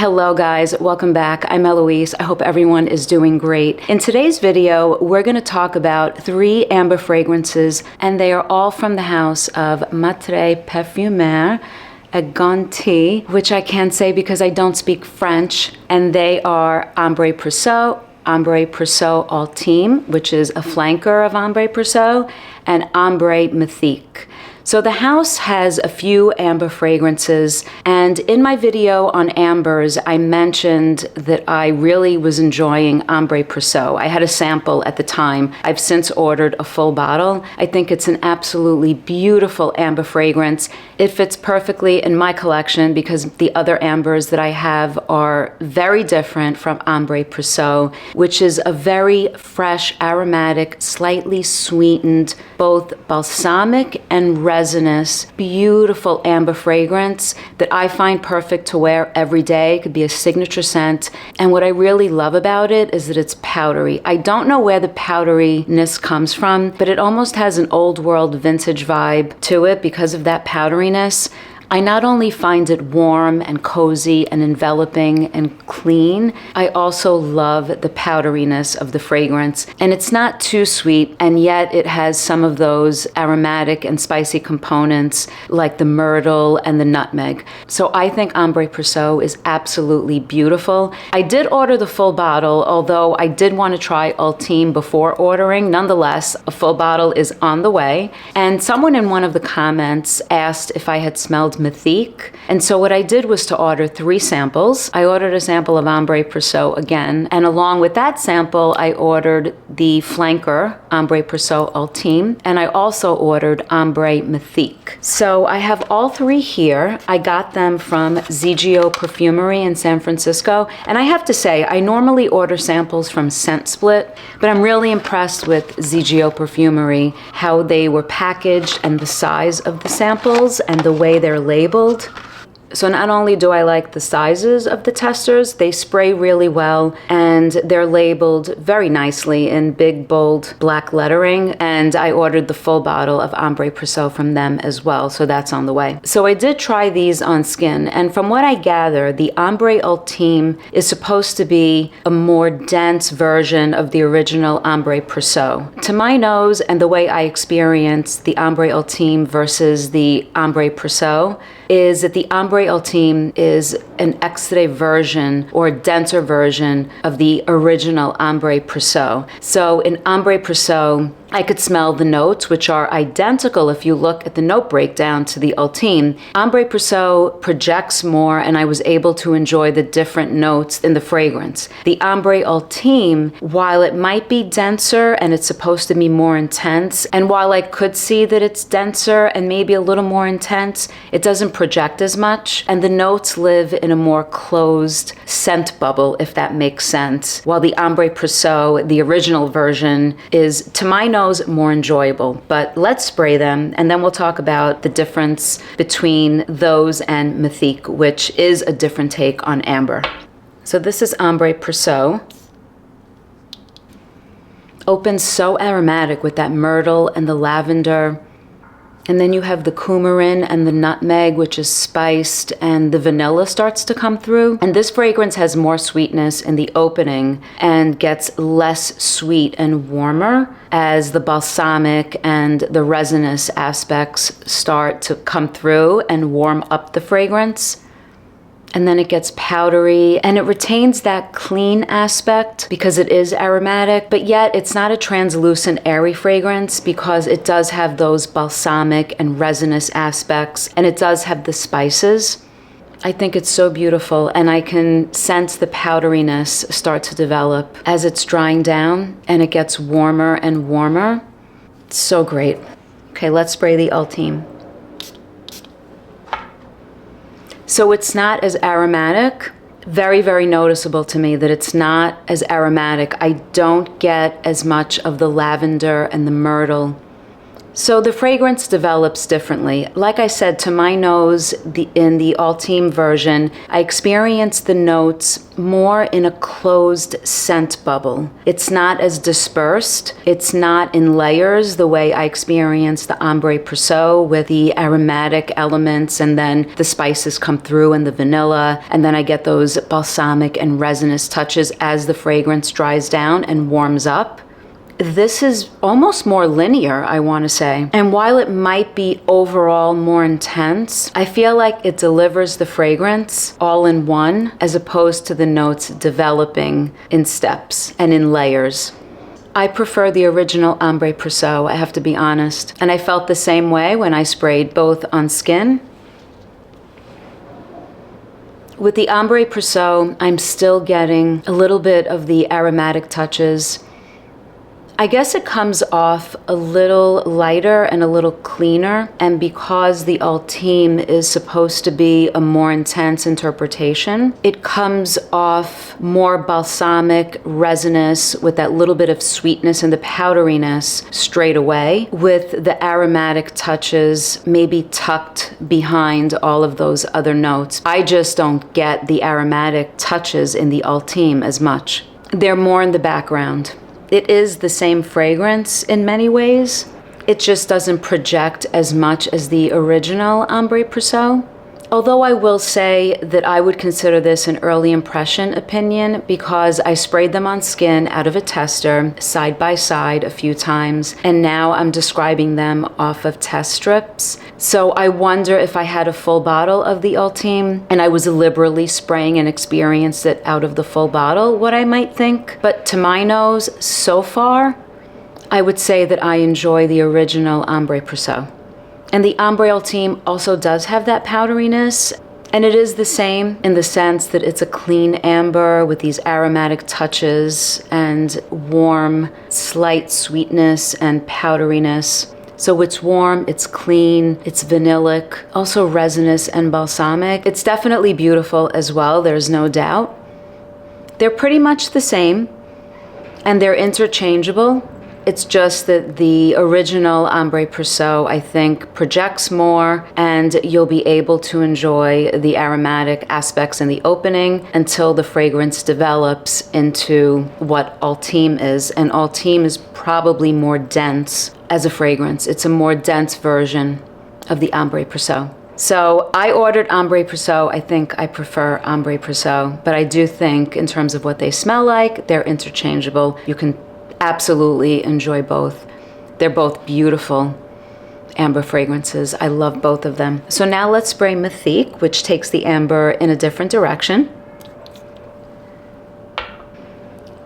Hello guys, welcome back. I'm Eloise. I hope everyone is doing great. In today's video, we're going to talk about 3 amber fragrances, and they are all from the house of Maitre Parfumeur, a Gantier, which I can't say because I don't speak French, and they are Ambre Prècieux, Ambre Prècieux Ultime, which is a flanker of Ambre Prècieux, and Ambre Mythique. So the house has a few amber fragrances, and in my video on ambers, I mentioned that I really was enjoying Ambre Prècieux. I had a sample at the time. I've since ordered a full bottle. I think it's an absolutely beautiful amber fragrance. It fits perfectly in my collection because the other ambers that I have are very different from Ambre Prècieux, which is a very fresh, aromatic, slightly sweetened, both balsamic and resinous, beautiful amber fragrance that I find perfect to wear every day. It could be a signature scent. And what I really love about it is that it's powdery. I don't know where the powderiness comes from, but it almost has an old world vintage vibe to it because of that powderiness. I not only find it warm and cozy and enveloping and clean, I also love the powderiness of the fragrance. And it's not too sweet, and yet it has some of those aromatic and spicy components like the myrtle and the nutmeg. So I think Ambre Prècieux is absolutely beautiful. I did order the full bottle, although I did want to try Ultime before ordering. Nonetheless, a full bottle is on the way. And someone in one of the comments asked if I had smelled Mythique. And so what I did was to order 3 samples. I ordered a sample of Ambre Prècieux again, and along with that sample, I ordered the flanker, Ambre Prècieux Ultime, and I also ordered Ambre Mythique. So I have all 3 here. I got them from ZGO Perfumery in San Francisco, and I have to say, I normally order samples from Scent Split, but I'm really impressed with ZGO Perfumery, how they were packaged and the size of the samples and the way they're labeled. So not only do I like the sizes of the testers, they spray really well and they're labeled very nicely in big, bold black lettering. And I ordered the full bottle of Ambre Prècieux from them as well, so that's on the way. So I did try these on skin, and from what I gather, the Ambre Ultime is supposed to be a more dense version of the original Ambre Prècieux. To my nose and the way I experienced the Ambre Ultime versus the Ambre Prècieux is that the Ambre Ultime is an extra version or a denser version of the original Ambre Prècieux. So in Ambre Prècieux, I could smell the notes, which are identical if you look at the note breakdown to the Ultime. Ambre Prècieux projects more, and I was able to enjoy the different notes in the fragrance. The Ambre Ultime, while it might be denser and it's supposed to be more intense, and while I could see that it's denser and maybe a little more intense, it doesn't project as much, and the notes live in a more closed scent bubble, if that makes sense. While the Ambre Prècieux, the original version, is, to my nose, more enjoyable. But let's spray them, and then we'll talk about the difference between those and Mythique, which is a different take on amber. So this is Ambre Prècieux. Opens so aromatic with that myrtle and the lavender. And then you have the coumarin and the nutmeg, which is spiced, and the vanilla starts to come through. And this fragrance has more sweetness in the opening and gets less sweet and warmer as the balsamic and the resinous aspects start to come through and warm up the fragrance. And then it gets powdery, and it retains that clean aspect because it is aromatic, but yet it's not a translucent, airy fragrance because it does have those balsamic and resinous aspects, and it does have the spices. I think it's so beautiful, and I can sense the powderiness start to develop as it's drying down, and it gets warmer and warmer. It's so great. Okay, let's spray the Ultime. So it's not as aromatic. Very, very noticeable to me that it's not as aromatic. I don't get as much of the lavender and the myrtle. So the fragrance develops differently. Like I said, to my nose, in the Ultime version, I experience the notes more in a closed scent bubble. It's not as dispersed. It's not in layers the way I experience the Ambre Precieux with the aromatic elements, and then the spices come through and the vanilla, and then I get those balsamic and resinous touches as the fragrance dries down and warms up. This is almost more linear, I want to say. And while it might be overall more intense, I feel like it delivers the fragrance all in one, as opposed to the notes developing in steps and in layers. I prefer the original Ambre Precieux, I have to be honest. And I felt the same way when I sprayed both on skin. With the Ambre Precieux, I'm still getting a little bit of the aromatic touches. I guess it comes off a little lighter and a little cleaner, and because the Ultime is supposed to be a more intense interpretation, it comes off more balsamic, resinous, with that little bit of sweetness and the powderiness straight away, with the aromatic touches maybe tucked behind all of those other notes. I just don't get the aromatic touches in the Ultime as much. They're more in the background. It is the same fragrance in many ways. It just doesn't project as much as the original Ambre Precieux. Although I will say that I would consider this an early impression opinion, because I sprayed them on skin out of a tester side by side a few times, and now I'm describing them off of test strips. So I wonder if I had a full bottle of the Ultime and I was liberally spraying and experienced it out of the full bottle, what I might think. But to my nose, so far, I would say that I enjoy the original Ambre Precieux. And the Ambre Ultime also does have that powderiness, and it is the same in the sense that it's a clean amber with these aromatic touches and warm, slight sweetness and powderiness. So it's warm, it's clean, it's vanillic, also resinous and balsamic. It's definitely beautiful as well, there's no doubt. They're pretty much the same, and they're interchangeable. It's just that the original Ambre Precieux, I think, projects more, and you'll be able to enjoy the aromatic aspects in the opening until the fragrance develops into what Ultime is. And Ultime is probably more dense as a fragrance. It's a more dense version of the Ambre Precieux. So I ordered Ambre Precieux. I think I prefer Ambre Precieux, but I do think in terms of what they smell like, they're interchangeable. You can absolutely enjoy both. They're both beautiful amber fragrances. I love both of them. So now let's spray Mythique, which takes the amber in a different direction.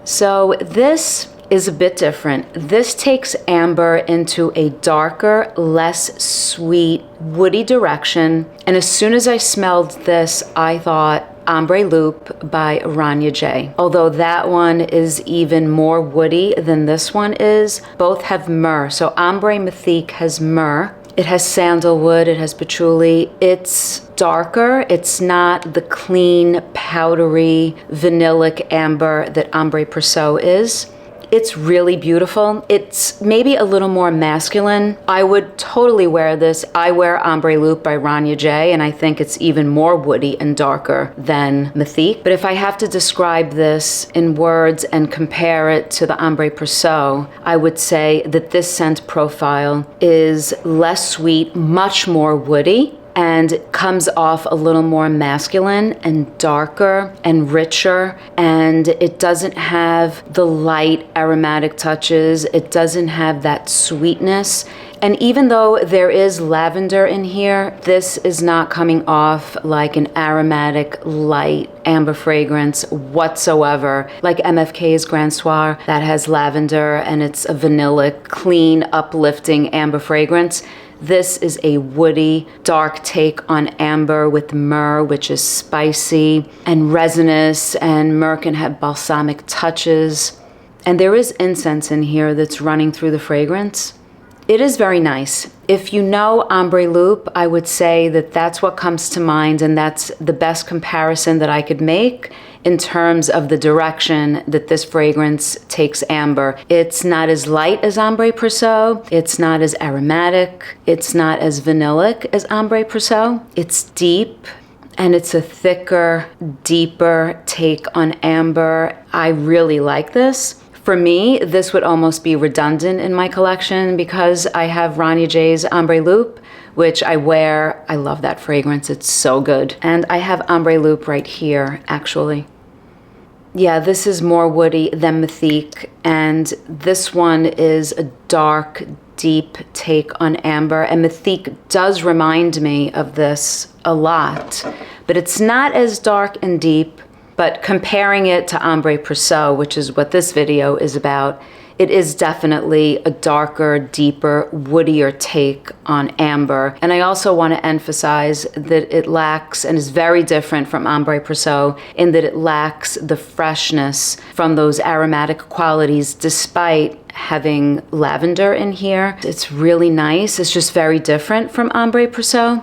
So this is a bit different. This takes amber into a darker, less sweet, woody direction. And as soon as I smelled this, I thought Ambre Loup by Rania J. Although that one is even more woody than this one is. Both have myrrh. So Ambre Mythique has myrrh. It has sandalwood, it has patchouli. It's darker. It's not the clean, powdery, vanillic amber that Ambre Precieux is. It's really beautiful. It's maybe a little more masculine. I would totally wear this. I wear Ambre Loup by Rania J, and I think it's even more woody and darker than Mythique. But if I have to describe this in words and compare it to the Ambre Precieux, I would say that this scent profile is less sweet, much more woody, and comes off a little more masculine and darker and richer, and it doesn't have the light aromatic touches. It doesn't have that sweetness. And even though there is lavender in here, this is not coming off like an aromatic, light amber fragrance whatsoever. Like MFK's Grand Soir, that has lavender and it's a vanillic, clean, uplifting amber fragrance. This is a woody, dark take on amber with myrrh, which is spicy and resinous, and myrrh can have balsamic touches. And there is incense in here that's running through the fragrance. It is very nice. If you know Ambre Loup, I would say that that's what comes to mind, and that's the best comparison that I could make in terms of the direction that this fragrance takes amber. It's not as light as Ambre Precieux. It's not as aromatic. It's not as vanillic as Ambre Precieux. It's deep, and it's a thicker, deeper take on amber. I really like this. For me, this would almost be redundant in my collection because I have Ronnie J's Ambre Loup, which I wear. I love that fragrance. It's so good. And I have Ambre Loup right here, actually. Yeah, this is more woody than Mythique, and this one is a dark, deep take on amber, and Mythique does remind me of this a lot, but it's not as dark and deep. But comparing it to Ambre Precieux, which is what this video is about, it is definitely a darker, deeper, woodier take on amber. And I also want to emphasize that it lacks, and is very different from Ambre Precieux, in that it lacks the freshness from those aromatic qualities despite having lavender in here. It's really nice. It's just very different from Ambre Precieux.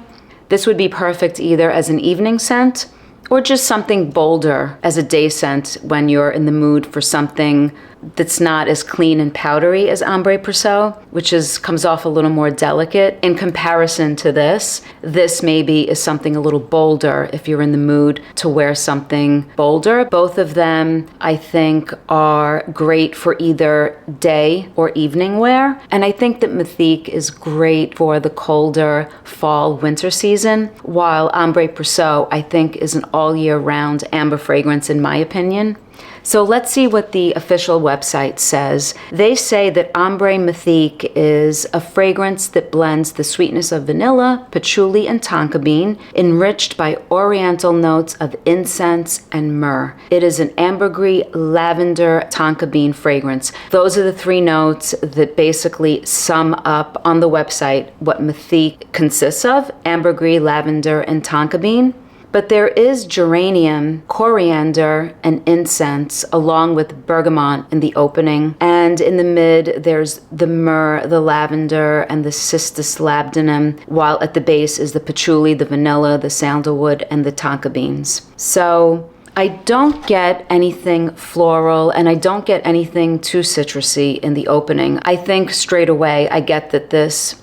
This would be perfect either as an evening scent or just something bolder as a day scent when you're in the mood for something that's not as clean and powdery as Ambre Precieux, which comes off a little more delicate in comparison to this. This maybe is something a little bolder if you're in the mood to wear something bolder. Both of them, I think, are great for either day or evening wear. And I think that Mythique is great for the colder fall, winter season, while Ambre Precieux, I think, is an all year round amber fragrance in my opinion. So let's see what the official website says. They say that Ambre Mythique is a fragrance that blends the sweetness of vanilla, patchouli, and tonka bean, enriched by oriental notes of incense and myrrh. It is an ambergris, lavender, tonka bean fragrance. Those are the three notes that basically sum up on the website what Mythique consists of: ambergris, lavender, and tonka bean. But there is geranium, coriander, and incense, along with bergamot in the opening. And in the mid, there's the myrrh, the lavender, and the cistus labdanum, while at the base is the patchouli, the vanilla, the sandalwood, and the tonka beans. So I don't get anything floral, and I don't get anything too citrusy in the opening. I think straight away I get that this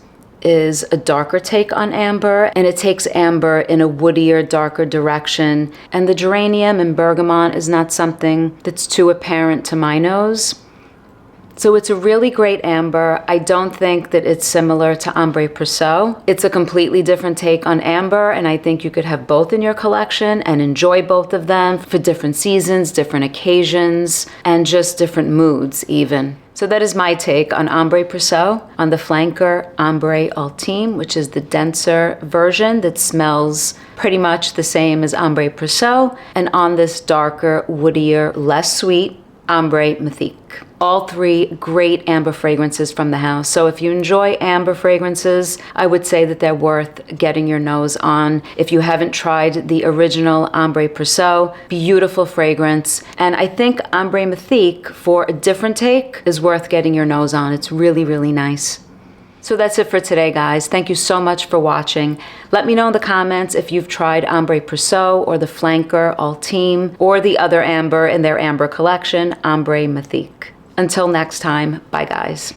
is a darker take on amber, and it takes amber in a woodier, darker direction. And the geranium and bergamot is not something that's too apparent to my nose. So it's a really great amber. I don't think that it's similar to Ambre Precieux. It's a completely different take on amber, and I think you could have both in your collection and enjoy both of them for different seasons, different occasions, and just different moods even. So that is my take on Ambre Precieux. On the flanker, Ambre Ultime, which is the denser version that smells pretty much the same as Ambre Precieux. And on this darker, woodier, less sweet, Ambre Mythique. All three great amber fragrances from the house. So if you enjoy amber fragrances, I would say that they're worth getting your nose on. If you haven't tried the original Ambre Precieux, beautiful fragrance. And I think Ambre Mythique, for a different take, is worth getting your nose on. It's really, really nice. So that's it for today, guys. Thank you so much for watching. Let me know in the comments if you've tried Ambre Precieux or the flanker Ultime or the other amber in their amber collection, Ambre Mythique. Until next time, bye guys.